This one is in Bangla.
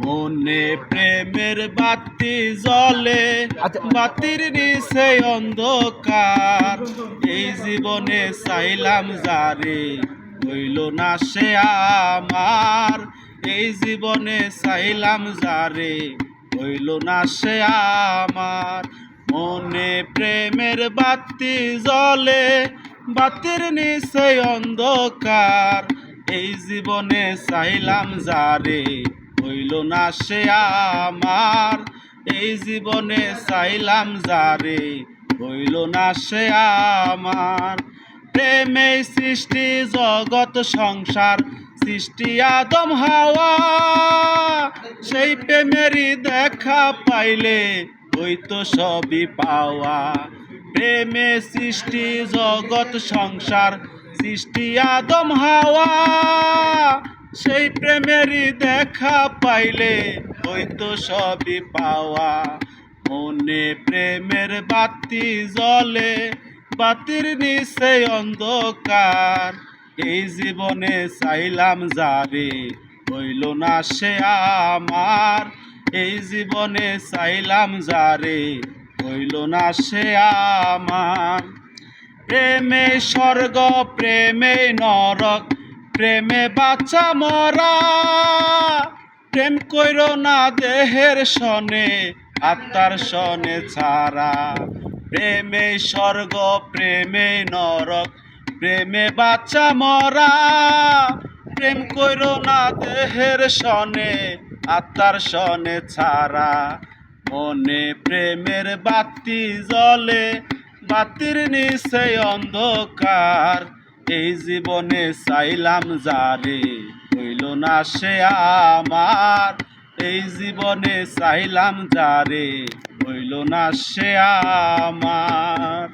মনে প্রেমের বাতি জ্বলে, বাতির নিচে অন্ধকার। এই জীবনে চাইলাম যারে, হইল না সে আমার। এই জীবনে চাইলাম যারে, হইল না সে আমার। মনে প্রেমের বাতি জ্বলে, বাতির নিচে অন্ধকার। এই জীবনে চাইলাম যারে, হইল না সে আমার। এই জীবনে চাইলাম যারে, হইল না সে আমার। প্রেমে সৃষ্টি জগৎ সংসার, সৃষ্টি আদম হাওয়া। সেই প্রেমেরই দেখা পাইলে হইতো সবই পাওয়া। প্রেমে সৃষ্টি জগৎ সংসার, সৃষ্টি আদম হাওয়া। সেই প্রেমেরই দেখা পাইলে হইতো সবই পাওয়া। মনে প্রেমের বাতি জ্বলে, বাতির নিচে অন্ধকার। এই জীবনে চাইলাম যারে, হইল না সে আমার। এই জীবনে চাইলাম যারে, হইল না সে আমার। প্রেমে স্বর্গ, প্রেমে নরক, প্রেমে বাচ্চা মরা। প্রেম কইর না দেহের সনে, আত্মার সনে ছাড়া। প্রেমে স্বর্গ, প্রেমে নরক, প্রেমে বাচ্চা মরা। প্রেম কইর না দেহের সনে, আত্মার সনে ছাড়া। মনে প্রেমের বাতি জ্বলে, বাতির নিচে অন্ধকার। এই জীবনে চাইলাম যারে, হইল না সে আমার। এই জীবনে চাইলাম যারে, হইল না সে আমার।